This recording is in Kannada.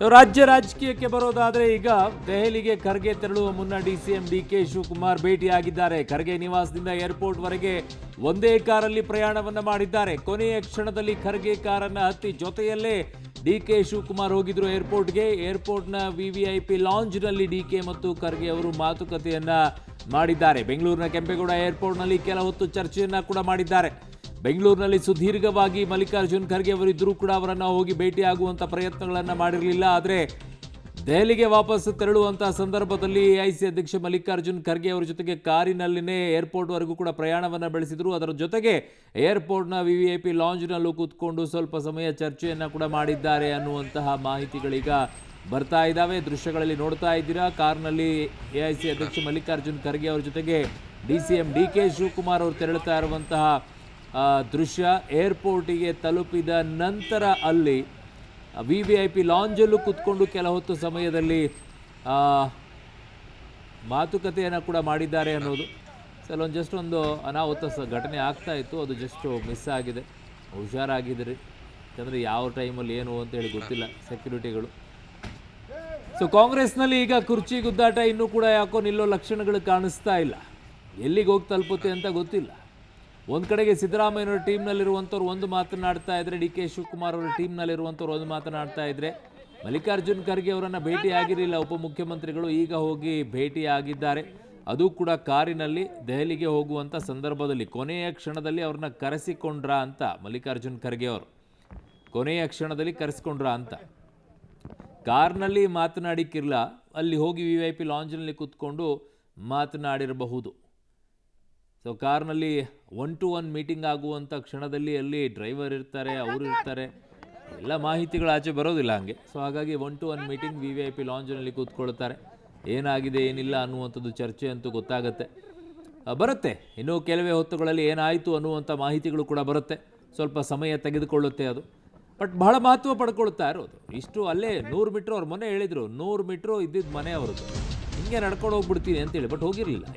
ರಾಜ್ಯ ರಾಜಕೀಯಕ್ಕೆ ಬರೋದಾದ್ರೆ ಈಗ ದೆಹಲಿಗೆ ಖರ್ಗೆ ತೆರಳುವ ಮುನ್ನ ಡಿಸಿಎಂ ಡಿಕೆ ಶಿವಕುಮಾರ್ ಭೇಟಿಯಾಗಿದ್ದಾರೆ. ಖರ್ಗೆ ನಿವಾಸದಿಂದ ಏರ್ಪೋರ್ಟ್ ವರೆಗೆ ಒಂದೇ ಕಾರಲ್ಲಿ ಪ್ರಯಾಣವನ್ನ ಮಾಡಿದ್ದಾರೆ. ಕೊನೆಯ ಕ್ಷಣದಲ್ಲಿ ಖರ್ಗೆ ಕಾರನ್ನ ಹತ್ತಿ ಜೊತೆಯಲ್ಲೇ ಡಿಕೆ ಶಿವಕುಮಾರ್ ಹೋಗಿದ್ರು ಏರ್ಪೋರ್ಟ್ಗೆ. ಏರ್ಪೋರ್ಟ್ನ ವಿವಿಐಪಿ ಲಾಂಜ್ನಲ್ಲಿ ಡಿಕೆ ಮತ್ತು ಖರ್ಗೆ ಅವರು ಮಾತುಕತೆಯನ್ನ ಮಾಡಿದ್ದಾರೆ. ಬೆಂಗಳೂರಿನ ಕೆಂಪೇಗೌಡ ಏರ್ಪೋರ್ಟ್ನಲ್ಲಿ ಕೆಲ ಹೊತ್ತು ಚರ್ಚೆಯನ್ನ ಕೂಡ ಮಾಡಿದ್ದಾರೆ. ಬೆಂಗಳೂರಿನಲ್ಲಿ ಸುದೀರ್ಘವಾಗಿ ಮಲ್ಲಿಕಾರ್ಜುನ್ ಖರ್ಗೆ ಅವರಿದ್ದರೂ ಕೂಡ ಅವರನ್ನು ಹೋಗಿ ಭೇಟಿಯಾಗುವಂಥ ಪ್ರಯತ್ನಗಳನ್ನು ಮಾಡಿರಲಿಲ್ಲ. ಆದರೆ ದೆಹಲಿಗೆ ವಾಪಸ್ ತೆರಳುವಂಥ ಸಂದರ್ಭದಲ್ಲಿ ಎಐಸಿ ಅಧ್ಯಕ್ಷ ಮಲ್ಲಿಕಾರ್ಜುನ್ ಖರ್ಗೆ ಅವರ ಜೊತೆಗೆ ಕಾರಿನಲ್ಲಿನೇ ಏರ್ಪೋರ್ಟ್ವರೆಗೂ ಕೂಡ ಪ್ರಯಾಣವನ್ನು ಬೆಳೆಸಿದರು. ಅದರ ಜೊತೆಗೆ ಏರ್ಪೋರ್ಟ್ನ ವಿವಿಐಪಿ ಲಾಂಜ್ನಲ್ಲೂ ಕೂತ್ಕೊಂಡು ಸ್ವಲ್ಪ ಸಮಯ ಚರ್ಚೆಯನ್ನು ಕೂಡ ಮಾಡಿದ್ದಾರೆ ಅನ್ನುವಂತಹ ಮಾಹಿತಿಗಳೀಗ ಬರ್ತಾ ಇದ್ದಾವೆ. ದೃಶ್ಯಗಳಲ್ಲಿ ನೋಡ್ತಾ ಇದ್ದೀರಾ, ಕಾರ್ನಲ್ಲಿ ಎಐಸಿ ಅಧ್ಯಕ್ಷ ಮಲ್ಲಿಕಾರ್ಜುನ್ ಖರ್ಗೆ ಅವರ ಜೊತೆಗೆ ಡಿಸಿಎಂ ಡಿಕೆ ಶಿವಕುಮಾರ್ ಅವರು ತೆರಳುತ್ತಾ ಇರುವಂತಹ ದೃಶ್ಯ. ಏರ್ಪೋರ್ಟಿಗೆ ತಲುಪಿದ ನಂತರ ಅಲ್ಲಿ ವಿವಿಐಪಿ ಲಾಂಜಲ್ಲೂ ಕೂತ್ಕೊಂಡು ಕೆಲ ಹೊತ್ತು ಸಮಯದಲ್ಲಿ ಮಾತುಕತೆಯನ್ನು ಕೂಡ ಮಾಡಿದ್ದಾರೆ ಅನ್ನೋದು. ಅಲ್ಲೊಂದು ಜಸ್ಟ್ ಒಂದು ಅನಾಹುತ ಘಟನೆ ಆಗ್ತಾ ಇತ್ತು, ಅದು ಜಸ್ಟ್ ಮಿಸ್ ಆಗಿದೆ. ಹುಷಾರಾಗಿದ್ರಿ, ಯಾಕಂದರೆ ಯಾವ ಟೈಮಲ್ಲಿ ಏನು ಅಂತೇಳಿ ಗೊತ್ತಿಲ್ಲ ಸೆಕ್ಯೂರಿಟಿಗಳು. ಸೊ ಕಾಂಗ್ರೆಸ್ನಲ್ಲಿ ಈಗ ಕುರ್ಚಿ ಗುದ್ದಾಟ ಇನ್ನೂ ಕೂಡ ಯಾಕೋ ನಿಲ್ಲೋ ಲಕ್ಷಣಗಳು ಕಾಣಿಸ್ತಾ ಇಲ್ಲ. ಎಲ್ಲಿಗೆ ಹೋಗಿ ತಲುಪುತ್ತೆ ಅಂತ ಗೊತ್ತಿಲ್ಲ. ಒಂದು ಕಡೆಗೆ ಸಿದ್ದರಾಮಯ್ಯನವರ ಟೀಮ್ನಲ್ಲಿರುವಂಥವ್ರು ಒಂದು ಮಾತನಾಡ್ತಾ ಇದ್ದರೆ, ಡಿ ಕೆ ಶಿವಕುಮಾರ್ ಅವರ ಟೀಮ್ನಲ್ಲಿರುವಂಥವ್ರು ಒಂದು ಮಾತನಾಡ್ತಾ ಇದ್ದರೆ, ಮಲ್ಲಿಕಾರ್ಜುನ್ ಖರ್ಗೆ ಅವರನ್ನು ಭೇಟಿ ಆಗಿರಲಿಲ್ಲ ಉಪಮುಖ್ಯಮಂತ್ರಿಗಳು, ಈಗ ಹೋಗಿ ಭೇಟಿಯಾಗಿದ್ದಾರೆ. ಅದು ಕೂಡ ಕಾರಿನಲ್ಲಿ ದೆಹಲಿಗೆ ಹೋಗುವಂಥ ಸಂದರ್ಭದಲ್ಲಿ ಕೊನೆಯ ಕ್ಷಣದಲ್ಲಿ ಅವ್ರನ್ನ ಕರೆಸಿಕೊಂಡ್ರ ಅಂತ. ಮಲ್ಲಿಕಾರ್ಜುನ್ ಖರ್ಗೆ ಅವರು ಕೊನೆಯ ಕ್ಷಣದಲ್ಲಿ ಕರೆಸಿಕೊಂಡ್ರ ಅಂತ. ಕಾರ್ನಲ್ಲಿ ಮಾತನಾಡಿಕ್ಕಿರಲ್ಲ, ಅಲ್ಲಿ ಹೋಗಿ ವಿವಿಐಪಿ ಲಾಂಜ್ನಲ್ಲಿ ಕೂತ್ಕೊಂಡು ಮಾತನಾಡಿರಬಹುದು. ಸೊ ಕಾರ್ನಲ್ಲಿ 1-to-1 ಮೀಟಿಂಗ್ ಆಗುವಂಥ ಕ್ಷಣದಲ್ಲಿ ಅಲ್ಲಿ ಡ್ರೈವರ್ ಇರ್ತಾರೆ, ಅವರು ಇರ್ತಾರೆ, ಎಲ್ಲ ಮಾಹಿತಿಗಳು ಆಚೆ ಬರೋದಿಲ್ಲ ಹಂಗೆ. ಸೊ ಹಾಗಾಗಿ 1-to-1 ಮೀಟಿಂಗ್ ವಿವಿಐಪಿ ಲಾಂಜ್ನಲ್ಲಿ ಕೂತ್ಕೊಳ್ತಾರೆ. ಏನಾಗಿದೆ ಏನಿಲ್ಲ ಅನ್ನುವಂಥದ್ದು ಚರ್ಚೆ ಅಂತೂ ಗೊತ್ತಾಗುತ್ತೆ, ಬರುತ್ತೆ. ಇನ್ನೂ ಕೆಲವೇ ಹೊತ್ತುಗಳಲ್ಲಿ ಏನಾಯಿತು ಅನ್ನುವಂಥ ಮಾಹಿತಿಗಳು ಕೂಡ ಬರುತ್ತೆ. ಸ್ವಲ್ಪ ಸಮಯ ತೆಗೆದುಕೊಳ್ಳುತ್ತೆ ಅದು, ಬಟ್ ಬಹಳ ಮಹತ್ವ ಪಡ್ಕೊಳ್ತಾ ಇರೋದು. ಇಷ್ಟು ಅಲ್ಲೇ 100 ಮೀಟ್ರ್, ಅವ್ರ ಮೊನ್ನೆ ಹೇಳಿದರು 100 ಮೀಟ್ರು ಇದ್ದಿದ್ದು ಮನೆ ಅವ್ರದ್ದು, ಹಿಂಗೆ ನಡ್ಕೊಂಡು ಹೋಗ್ಬಿಡ್ತೀನಿ ಅಂತೇಳಿ, ಬಟ್ ಹೋಗಿರಲಿಲ್ಲ.